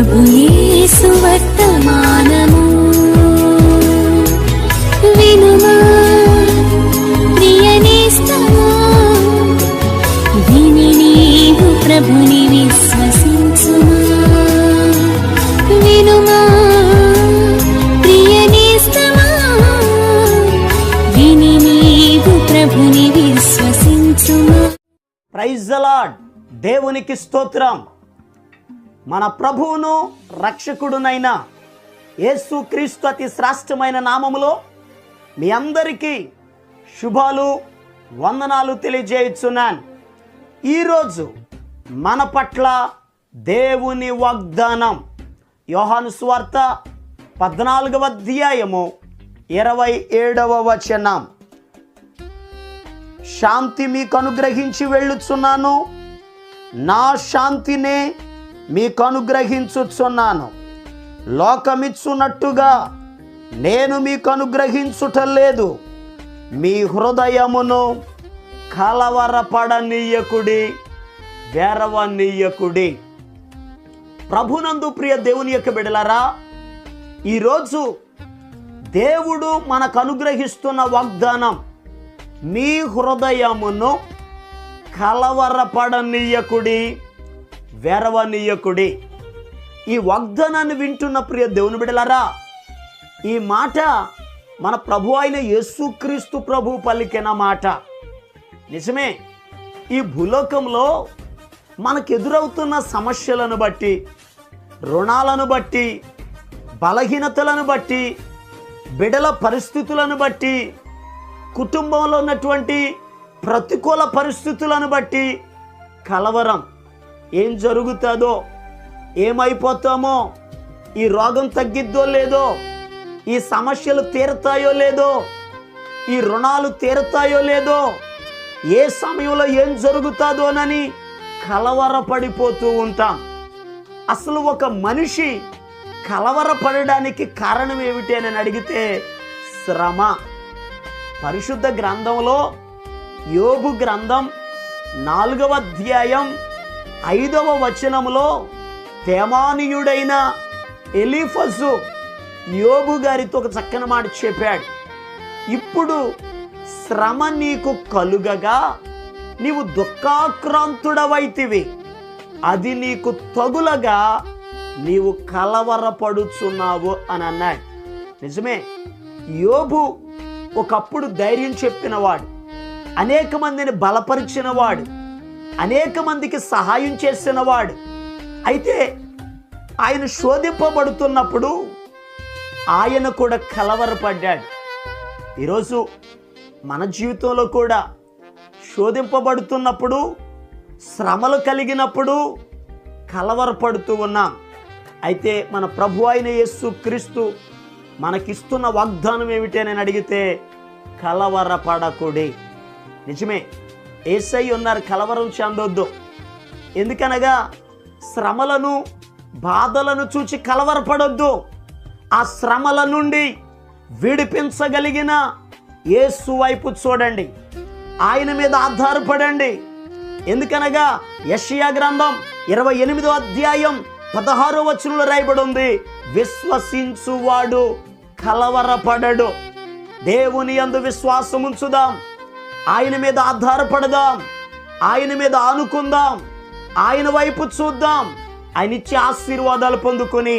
ప్రభు యేసు వర్తమానము వినుమా ప్రియనేస్తమా, విని నీవు ప్రభుని విశ్వసించుమా. వినుమా ప్రియనేస్తమా, విని నీవు ప్రభుని విశ్వసించుమా. Praise the lord. దేవునికి స్తోత్రం. మన ప్రభువును రక్షకుడునైన యేసుక్రీస్తు అతి శ్రేష్టమైన నామములో మీ అందరికీ శుభాలు వందనాలు తెలియజేయుచున్నాను. ఈరోజు మన పట్ల దేవుని వాగ్దానం యోహాను సువార్త 14వ అధ్యాయము 27వ వచనం. శాంతి మీకు అనుగ్రహించి వెళ్ళుచున్నాను, నా శాంతినే మీకు అనుగ్రహించుచున్నాను. లోకమిచ్చున్నట్టుగా నేను మీకు అనుగ్రహించుటలేదు. మీ హృదయమును కలవరపడనీయకుడి, వెరవనీయకుడి. ప్రభునందు ప్రియ దేవుని యొక్క బిడ్డలారా, ఈరోజు దేవుడు మనకు అనుగ్రహిస్తున్న వాగ్దానం, మీ హృదయమును కలవరపడనీయకుడి, వెరవనీయకుడి. ఈ వాగ్దానాన్ని వింటున్న ప్రియ దేవుని బిడ్డలారా, ఈ మాట మన ప్రభు అయిన యేసుక్రీస్తు ప్రభు పలికిన మాట. నిజమే, ఈ భూలోకంలో మనకు ఎదురవుతున్న సమస్యలను బట్టి, రుణాలను బట్టి, బలహీనతలను బట్టి, బిడల పరిస్థితులను బట్టి, కుటుంబంలో ఉన్నటువంటి ప్రతికూల పరిస్థితులను బట్టి కలవరం. ఏం జరుగుతుందో, ఏమైపోతామో, ఈ రోగం తగ్గిద్దో లేదో, ఈ సమస్యలు తీరుతాయో లేదో, ఈ రుణాలు తీరుతాయో లేదో, ఏ సమయంలో ఏం జరుగుతుందోనని కలవరపడిపోతూ ఉంటాం. అసలు ఒక మనిషి కలవరపడడానికి కారణం ఏమిటి అని అడిగితే శ్రమ. పరిశుద్ధ గ్రంథంలో యోబు గ్రంథం 4వ అధ్యాయం 5వ వచనములో తేమానీయుడైన ఎలీఫజు యోబు గారితో ఒక చక్కని మాట చెప్పాడు. ఇప్పుడు శ్రమ నీకు కలుగగా నీవు దుఃఖాక్రాంతుడవైతివి, అది నీకు తగులగా నీవు కలవరపడుచున్నావు అని అన్నాడు. నిజమే, యోబు ఒకప్పుడు ధైర్యం చెప్పినవాడు, అనేక మందిని బలపరిచినవాడు, అనేక మందికి సహాయం చేసినవాడు. అయితే ఆయన శోధింపబడుతున్నప్పుడు ఆయన కూడా కలవరపడ్డాడు. ఈరోజు మన జీవితంలో కూడా శోధింపబడుతున్నప్పుడు, శ్రమలు కలిగినప్పుడు కలవరపడుతూ ఉన్నాం. అయితే మన ప్రభు అయిన యేసుక్రీస్తు మనకిస్తున్న వాగ్దానం ఏమిటి అని అడిగితే కలవరపడకుడి. నిజమే, యేసయ్య ఉన్నారు, కలవరం చెందొద్దు. ఎందుకనగా శ్రమలను, బాధలను చూచి కలవరపడొద్దు. ఆ శ్రమల నుండి విడిపించగలిగిన యేసు వైపు చూడండి, ఆయన మీద ఆధారపడండి. ఎందుకనగా యెషయా గ్రంథం 28వ అధ్యాయం 16వ వచనంలో రాయబడి ఉంది, విశ్వసించువాడు కలవరపడడు. దేవుని యందు విశ్వాసం ఉంచుదాం, ఆయన మీద ఆధారపడదాం, ఆయన మీద ఆనుకుందాం, ఆయన వైపు చూద్దాం. ఆయన ఇచ్చే ఆశీర్వాదాలు పొందుకొని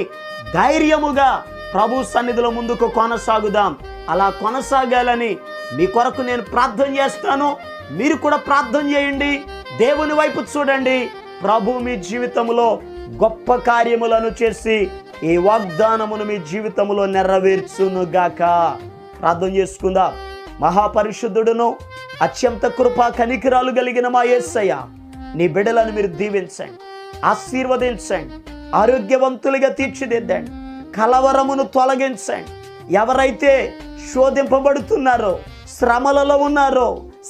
ధైర్యముగా ప్రభు సన్నిధిలో ముందుకు కొనసాగుదాం. అలా కొనసాగాలని మీ కొరకు నేను ప్రార్థన చేస్తాను. మీరు కూడా ప్రార్థన చేయండి, దేవుని వైపు చూడండి. ప్రభు మీ జీవితంలో గొప్ప కార్యములను చేసి ఈ వాగ్దానమును మీ జీవితంలో నెరవేర్చునుగాక. ప్రార్థన చేసుకుందాం. మహాపరిశుద్ధుడును అత్యంత కృపా కనికరాలు కలిగిన మా యేసయ్య, నీ బిడ్డలను మీరు దీవించండి, ఆశీర్వదించండి, ఆరోగ్యవంతులుగా తీర్చిదిద్దండి, కలవరమును తొలగించండి. ఎవరైతే శోధింపబడుతున్నారో, శ్రమలలో ఉన్నారో,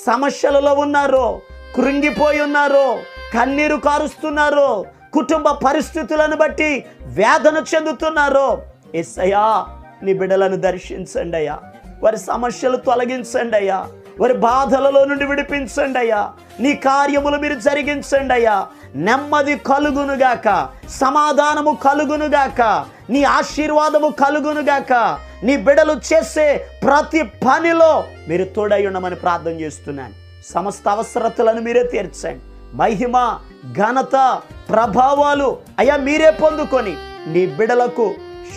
సమస్యలలో ఉన్నారో, కృంగిపోయి ఉన్నారో, కన్నీరు కారుస్తున్నారో, కుటుంబ పరిస్థితులను బట్టి వేదన చెందుతున్నారో, యేసయ్యా నీ బిడ్డలను దర్శించండి అయ్యా. వారి సమస్యలు తొలగించండి అయ్యా. వారి బాధలలో నుండి విడిపించండి అయ్యా. నీ కార్యములు మీరు జరిగించండి అయ్యా. నెమ్మది కలుగునుగాక, సమాధానము కలుగునుగాక, నీ ఆశీర్వాదము కలుగునుగాక. నీ బిడ్డలు చేసే ప్రతి పనిలో మీరు తోడై ఉండమని ప్రార్థన చేస్తున్నాను. సమస్త అవసరతలను మీరే తీర్చండి. మహిమ, ఘనత, ప్రభావాలు అయ్యా మీరే పొందుకొని నీ బిడ్డలకు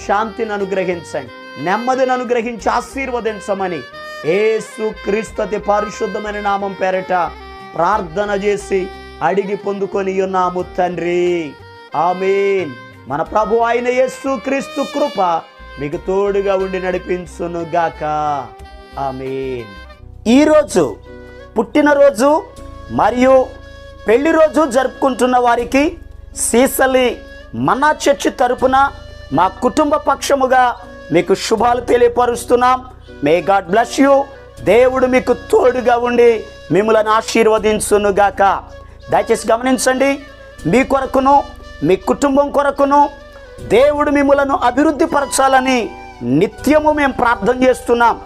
శాంతిని అనుగ్రహించండి, నెమ్మదిని అనుగ్రహించి ఆశీర్వదించమని యేసు క్రీస్తు అతి పరిశుద్ధమైన నామం పేరట ప్రార్థన చేసి అడిగి పొందుకొని ఉన్నాము తండ్రి. ఆమేన్. మన ప్రభు అయిన యేసు క్రీస్తు కృప మీకు తోడుగా ఉండి నడిపించును గాక. ఆమేన్. ఈరోజు పుట్టినరోజు మరియు పెళ్లి రోజు జరుపుకుంటున్న వారికి సీసలి మన్నా చర్చి తరపున మా కుటుంబ పక్షముగా మీకు శుభాలు తెలియపరుస్తున్నాం. May God bless you. దేవుడు మీకు తోడుగా ఉండి మిమ్మల్ని ఆశీర్వదించునుగాక. దయచేసి గమనించండి, మీ కొరకును మీ కుటుంబం కొరకును దేవుడు మిమ్మలను అభివృద్ధి పరచాలని నిత్యము మేము ప్రార్థన చేస్తున్నాం.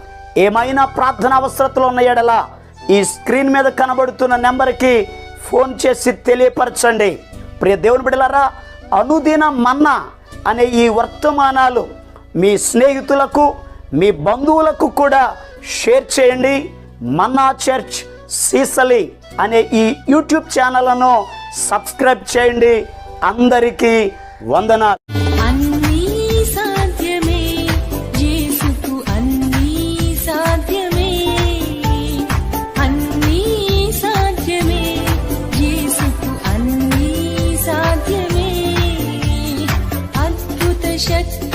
ఏమైనా ప్రార్థన అవసరతలు ఉన్న యెడల ఈ స్క్రీన్ మీద కనబడుతున్న నెంబర్కి ఫోన్ చేసి తెలియపరచండి. ప్రియ దేవుని బిడ్డలారా, అనుదిన మన్నా అనే ఈ వర్తమానాలు మీ స్నేహితులకు మీ బంధువులకు కూడా షేర్ చేయండి. మన్నా చర్చ్ సీసలి అనే ఈ యూట్యూబ్ ఛానల్ను సబ్స్క్రైబ్ చేయండి. అందరికీ వందనాలు. అన్నీ సాధ్యమే యేసుకు, అన్నీ సాధ్యమే, అన్నీ సాధ్యమే యేసుకు, అన్నీ సాధ్యమే. అద్భుత శక్తి